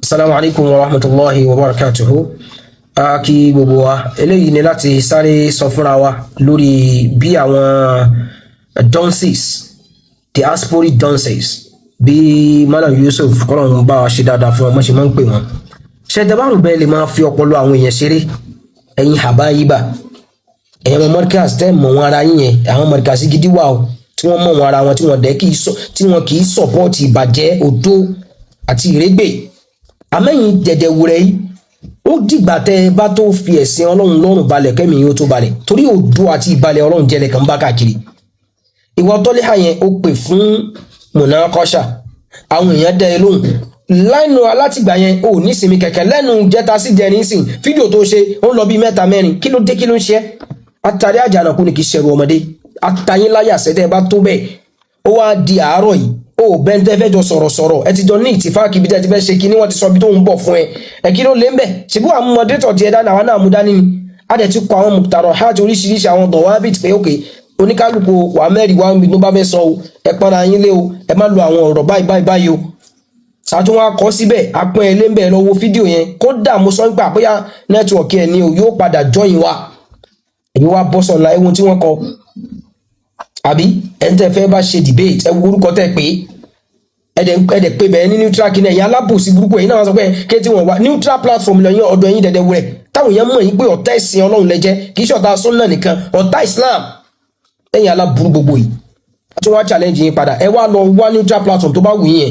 Assalamu alaikum wa rahmatullahi wa barakatuhu. Kí gbogbo wa eléyìí ni láti sáré sọ fúnra wa lórí bí àwọn dunces, diasporic dunces, bí Malam Yusuf kọ́lọ́run bá wa ṣe dáadáa fún ọmọ ṣe máa ń pè wọ́n. Ṣé dẹ́bàrún bẹ́ẹ̀ lè máa fi ọpọlọ àwọn èèyàn ṣeré ẹ̀yin habayiba ẹ̀yin ọmọ Markaz tẹ́ mọ̀ wọn ara yín yẹn àwọn Markaz gidi wà o tí wọ́n mọ̀ wọn ara wọn tí wọ́n kì í sọ̀pọ̀tì ìbàjẹ́ òdo àti ìrégbè. Àmẹ́yìn dẹ̀dẹ̀ wúrẹ́ yìí ó dìgbà tẹ́ ẹ bá tó fi ẹ̀sìn Ọlọ́run lọ́rùn balẹ̀ kẹ́mi yóò tó balẹ̀ torí òdo àti ìbalẹ̀ Ọlọ́run jẹ́lẹ̀ kan bá káàkiri. Ìwọ Tọ́líhà yẹn ó pè fún munakosha àwọn èèyàn dẹ́ ẹ lóhùn lẹ́nu alátìgbà yẹn ò ní sinmi kẹ̀kẹ́ lẹ́nu jẹta sí jẹrin sìn fídíò tó ṣe ó ń lọ bí mẹ́ta mẹ́rin kí ló dé kí ló ń ṣe àtàrí àjànàkú ni kì í ṣẹrù ọmọdé àtàyín láyà sẹ́tẹ̀ bá tó bẹ́ẹ̀ ó wá di àárọ̀ yìí ó bẹ́ntẹ́ fẹ́ jọ sọ̀rọ̀ ẹ ti jọ ní ìtìfáàkì bí tẹ́ ti fẹ́ ṣe kí ni wọ́n ti sọ bí tó ń bọ̀ fún ẹ kí ló lé ń bẹ̀ ṣùgbọ́n àwọn mọ̀détọ̀ ti ẹ̀dá náà náà mú dání ni a dẹ̀ ti kọ àwọn mùtàrọ̀ háàtì oríṣiríṣi àwọn dọ̀wábìt pé òkè oníkálukú wà mẹ́rin wá ń bí tó bá fẹ́ sọ o ẹ pọ́nra yín lé o ẹ má lo àwọn ọ̀rọ̀ báyìí o sàtún wá kọ síbẹ̀ apẹ́ ẹ lé ń bẹ̀ lọ wo fídíò yẹn kódà mo sọ nípa àpéyà nẹ́tíwọ̀kì ẹ̀ ni o yóò padà jọyìn wa èmi wá bọ́ sọ̀la ẹ̀wọ̀n tí wọ́n kọ àbí ẹ̀ ń tẹ́ fẹ́ bá ṣe debate ẹ wo orúkọ tẹ́ pé ẹ̀dẹ̀ pé bẹ̀rẹ̀ ní neutral kí ní ẹ̀yìn alábòsí burúkú ẹ̀yìn náà sọ pé kéètì wọn wá neutral platform lẹ́yìn ọ̀dọ̀ ẹ̀yìn dẹ̀dẹ̀ wúrẹ̀ táwọn èèyàn mọ̀ yín pé ọ̀tá ẹ̀sìn Ọlọ́run lẹ́jẹ́ kì í ṣọ̀tá sunna nìkan ọ̀tá Islam ẹ̀yìn aláburú gbogbo yìí tí wọ́n challenge yín padà ẹ wá lọ wá neutral platform tó bá wù yín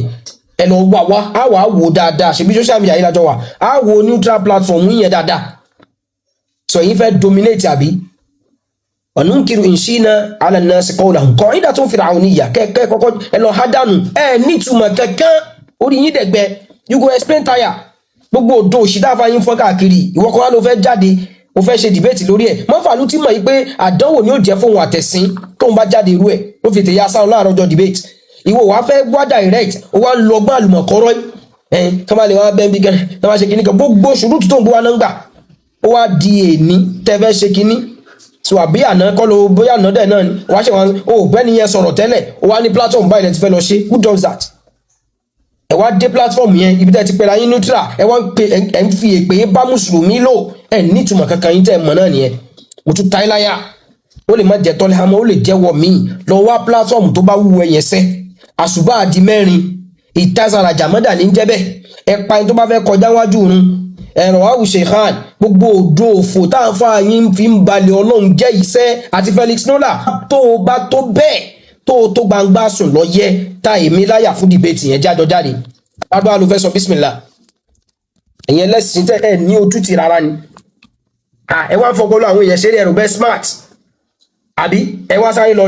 ẹ lọ wá á wà á wò dáadáa ṣebí social media yìí lájọ wà á wò neutral platform yín dáadáa sọ yín fẹ́ dominate àbí وننكر إن شئنا على الناس قولهم قاعدة فرعونية كوكو إلو هدانو نيتوما كاكا orí yín dẹ̀gbẹ́ you go explain tire gbogbo òdo òṣìdáfà yín fọ́n káàkiri ìwọ́kọ̀ wá ló fẹ́ jáde ó fẹ́ ṣe debate lórí ẹ̀ mọ́fàlú tí mọ̀ yí pé àdánwò ni ó jẹ́ fóun àtẹ̀sìn tóun bá jáde irú ẹ̀ ó fi tèyà sáwọn láàárọ̀ ọjọ́ debate ìwọ wàá fẹ́ wá direct ó wá ń lọ gbọ́n àlùmọ̀kọ́rọ́ kọ́má lè wá bẹ́ẹ̀ bí gẹ́rẹ́ kọ́má ṣe kíní kan gbogbo ṣùrùtù tó ń bó wa náà gbà ó wá di èní tẹ́fẹ́ ṣe kíní so àbí àná kọ́ ló bóyá àná dẹ̀ náà ni wàá ṣe wọn ó bẹ́ni yẹn sọ̀rọ̀ tẹ́lẹ̀ ó wá ní platform báyìí lẹ́ ti fẹ́ lọ ṣe who does that ẹ wá dé platform yẹn ibi tẹ́ ti pẹ̀lú ayé neutral ẹ wá ń fi èpè bá mùsùlùmí lò ẹ nítumọ̀ kankan yín tẹ́ ẹ mọ̀ náà nìyẹn mo tún ta ẹ láyà ó lè má jẹ́ Tọ́líhà ó lè jẹ́wọ́ míì lọ wá platform tó bá wù ẹyẹ sẹ́ àṣùbà àdì mẹ́rin ìtazàrà jàmọ́dà ní jẹ́bẹ̀ ẹ pa ẹni tó bá fẹ́ kọjá wájú òun ẹ̀rọ àwùṣe khan gbogbo òdo òfò táǹfà yín fi ń balẹ̀ Ọlọ́run jẹ́ iṣẹ́ àti Felix Nola tó o bá tó bẹ́ẹ̀ tó gbangba sùn lọ yẹ ta èmi láyà fún debate yẹn jájọ jáde bàbá ló fẹ́ sọ bismillah ẹ̀yẹn lẹ́sìn tẹ́ ẹ̀ ní ojú ti rárá ni ẹ wá ń fọpọlọ àwọn èèyàn ṣeré ẹ̀rọ bẹ́ẹ̀ smart àbí ẹ wá sáré lọ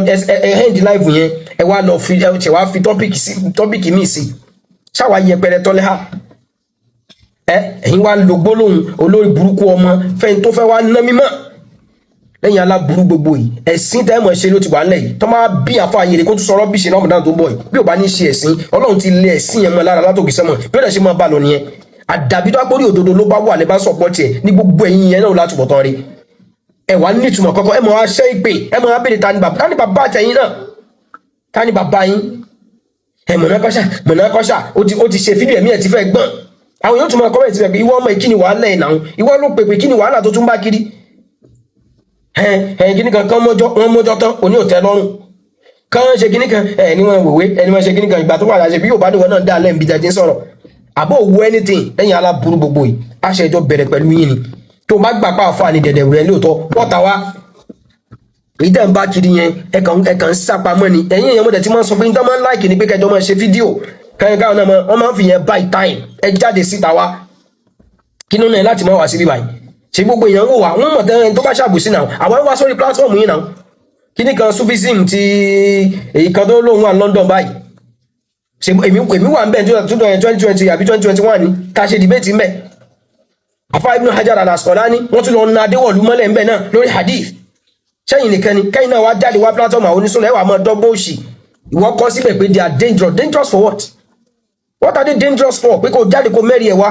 ẹ hand live yẹn ẹ wá lọ fi tọ́pìkì míì sí ṣáwa yẹpẹrẹ Tọ́líhà ẹ̀yin wá lo gbólóhùn olórí burúkú ọmọ fẹ́ni tó fẹ́ wá ná mímọ́ lẹ́yìn aláburú gbogbo yìí ẹ̀sìn tẹ́mọ̀ ṣe ló ti wà nílẹ̀ yìí tó máa bí àfa yèrè kó tún sọ̀rọ̀ bí ṣe Ramadan tó bọ̀ yìí bí ò bá ní ṣe ẹ̀sìn Ọlọ́run ti lé ẹ̀sìn yẹn mọ́ lára látòkè sẹ́mọ̀ bí ó dẹ̀ ṣe máa bá lọ nìyẹn àdàbí tó agbórí òdodo ló bá wà lẹ́ bá sọ̀pọ̀ tiẹ̀ ní gbogbo ẹ̀yin yẹn náà láti bọ̀ tán rí ẹ wà ní ìtumọ̀ kọ́kọ́ ẹ mọ̀ wá ṣẹ́ ìpè ẹ mọ̀ wá béèrè tani bàbá àtẹ̀yìn náà tani bàbá yín ẹ Munakosha ó ti ṣe fídíò ẹ̀mí ẹ̀ ti fẹ́ gbọ́n àwọn yóò tún máa kọ́mẹ̀ tí wọ́n ìwọ ọmọ ìkíni wàhálà ẹ̀ náà ìwọ ló pèpè kíni wàhálà tó tún bá kiri kíní kan wọ́n mọ́jọ́ tán òní ò tẹ́ lọ́rùn kan ṣe kíní kan ẹni wọ́n wòwe ẹni wọ́n ṣe kíní kan ìgbà tó wà láṣẹ bí yóò bá níwọ̀n náà dá lẹ́m̀bí jẹ́ sọ̀rọ̀ àbọ̀ òwú anything lẹ́yìn aláburú gbogbo yìí aṣẹjọ́ bẹ̀rẹ̀ pẹ̀lú yìí ni tó bá gbà pa àfọ àní dẹ̀dẹ̀ rẹ̀ lóòótọ́ pọ́ta wá èyí tẹ̀ ń bá kiri yẹn ẹ̀kan ń sápamọ́ ni ẹ̀yìn èèyàn mọ̀tẹ̀ tí wọ́n sọ pé níta máa ń láìkì ní pé kẹjọ máa ṣe fídíò káyọ̀ká náà wọ́n máa ń fi yẹn buy time ẹ jáde síta wá kí ló náà láti máa wá síbí báyìí ṣe gbogbo èèyàn wò wá wọ́n mọ̀ tẹ́rẹ́ tó bá ṣàbùsí náà àwọn wá sórí platform yìí náà kí ní kan Sufism ti èyí kan tó lóun wà London báyìí ṣe èmi wà ń bẹ̀ 2020 àbí 2021 ni ká ṣe debate ń bẹ̀ Àfáà Ibn Hajar al-Asqalani wọ́n tún lọ na Adéwọ̀lú mọ́lẹ̀ ń bẹ̀ náà lórí hadith sẹ́yìn nìkan ni kẹ́yìn náà wá jáde wá platform àwọn onísùnlẹ̀ wà mọ́ dọ́gbọ́ òṣì ìwọ kọ́ síbẹ̀ pé they are dangerous for what are they dangerous for pé kò jáde kò mẹ́rin ẹ̀ wá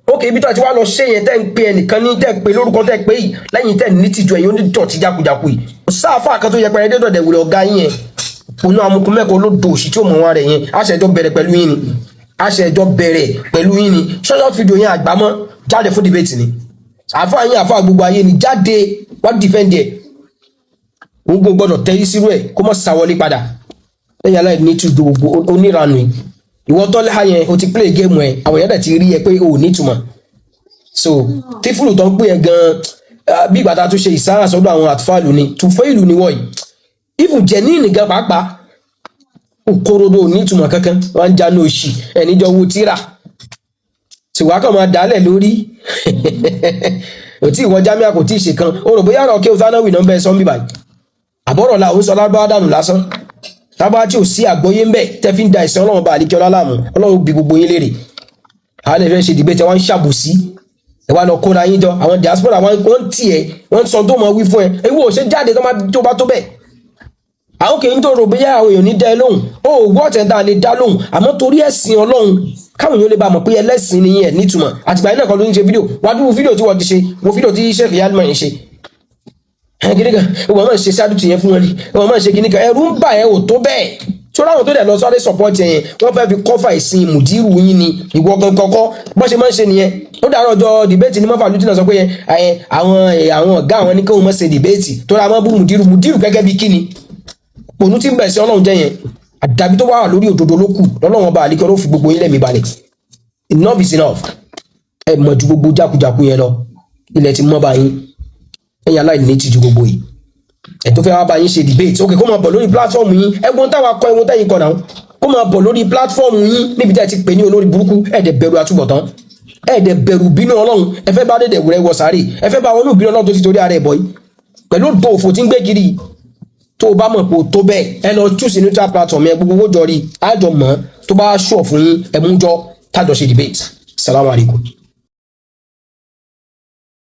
ókè ibi tó àti wá lọ ṣe yẹn tẹ́ ń pe ẹnìkan ní tẹ́ ń pe lórúkọ tẹ́ ń pe yìí lẹ́yìn tẹ́ ní tìjú ẹ̀yìn onídọ̀tí jákujàku yìí sáfà kan tó yẹ pẹ̀lẹ́ dẹ́dọ̀ dẹ̀wùrẹ̀ ọ̀gá yín yẹn òun amukun mẹ́kọ̀ọ́ ló do òṣì tí ó mọ̀ wọn rẹ̀ yẹn àṣẹjọ́ bẹ̀rẹ̀ pẹ̀lú yín ni àṣẹjọ bẹ̀rẹ̀ pẹ̀lú yín ni short video yẹn àgbámọ́ jáde fún debate ni àfáà yín àfáà gbogbo ayé ni jáde wá defend ẹ̀ gbogbo gbọ́dọ̀ tẹ́yí sírú ẹ̀ kó mọ̀ sáwọlé padà lẹ́yìn aláìní ní tùdú gbogbo oníranù yìí ìwọ tọ́lá yẹn o ti play game ẹ̀ àwọn èèyàn dẹ̀ ti rí ẹ pé o ò nítumọ̀ so tí fúlù tó ń pè ẹ gan bí ìgbà tá a tún ṣe ìsára sọ́dọ̀ àwọn àtúfàlù ni tùfẹ́ ìlú ni wọ̀nyí ìfù jẹ́ ní ìnìgan pàápàá òkòròdó ò nítumọ̀ kankan wọ́n ń jáná òṣì ẹ̀níjọ́ wo tíra ṣùgbọ́n kàn máa dálẹ̀ lórí òtí ìwọ jámíà kò tí ì ṣe kan o rò bóyá ọ̀rọ̀ kí o sánáwì náà bẹ́ẹ̀ sọ́n bíbáyìí àbọ̀rọ̀ la òun sọ lábáwá dànù lásán lábáwá tí ò sí àgbọ́yé ń bẹ̀ tẹ́ fi ń da ìsìn ọlọ́run bá àlíkẹ́ ọlálàmù ọlọ́run bí gbogbo yín léèrè àwọn ẹ̀fẹ́ ṣe dìbẹ́ tí wọ́n ń ṣàbòsí ẹ wá lọ kóra yín jọ àwọn diaspora wọ́n tì ẹ́ wọ́n sọ tó mọ̀ wí fún ẹ ewu ò ṣe jáde tó bá tó bẹ́ẹ̀ àwọn kì í tó rò bóyá àwọn èèyàn ní dá ẹ lóhùn ó wọ́ ọ̀tẹ̀ tá a lè dá lóhùn àmọ́ torí ẹ̀sìn ọlọ́run káwọn èèyàn lè bá mọ̀ pé ẹlẹ́sìn ni ẹ̀ nítumọ̀ àtìgbà yìí náà kan ló ń ṣe fídíò wá dúró fídíò tí wọ́n ti ṣe wo fídíò tí Sheikh Yadman ń ṣe kìnìkan wọ́n máa ń ṣe sádùtì yẹn fún wọn ni wọ́n máa ń ṣe kìnìkan ẹ̀rù ń bà ẹ́ ò tó bẹ́ẹ̀ tí ó ráwọn tó dẹ̀ lọ sọ́dẹ̀ support yẹn wọ́n fẹ́ fi kọ́fà ìsìn mùdírù yín ni ìwọ gangan bọ́n ṣe máa ń ṣe nìyẹn ó dàárọ̀ ọjọ́ dìbẹ́tì ní mọ́fà lùtì náà sọ pé àwọn ọ̀gá àwọn ní káwọn máa ṣe dìbẹ́tì tó ra máa bú mùdírù gẹ́gẹ́ bí kíni òun tí ń bẹ̀ sí ọlọ́run jẹ́ yẹn àdàbí tó wà lórí òdodo ló kù lọ́lọ́run ọba àlíkẹ́ ló fi gbogbo yín lẹ́mìí balẹ̀ enough is enough ẹ mọ̀ ju gbogbo jákujàku yẹn lọ ilẹ̀ ti mọ́ bá yín ẹ̀yin aláìní ti ju gbogbo yìí ẹ̀ tó fẹ́ wá bá yín ṣe debate ok kó máa bọ̀ lórí platform yín ẹgbọ́n táwa kọ́ ẹ̀wọ̀n tẹ́yìn kọ́ náà kó máa bọ̀ lórí platform yín níbi tẹ́ ti pè ní olórí burúkú ẹ̀ẹ́dẹ̀ bẹ̀rù àtúbọ̀tán ẹ̀ẹ́dẹ̀ bẹ̀rù bínú ọlọ́run ẹ fẹ́ bá dẹ̀dẹ̀ wúrẹ́ wọ sáré ẹ fẹ́ bá wọn ní bínú ọlọ́run tó ti torí ara ẹ̀ bọ̀ yìí pẹ̀lú òdo òfò tí ń gbé kiri tó o bá mọ̀ pé o tó bẹ́ẹ̀ ẹ lọ choose neutral platform yẹn gbogbo owó jọ rí àjọ mọ́ tó bá ṣọ̀ fún yín ẹ mú jọ tájọ ṣe debate. Assalamu alaikum.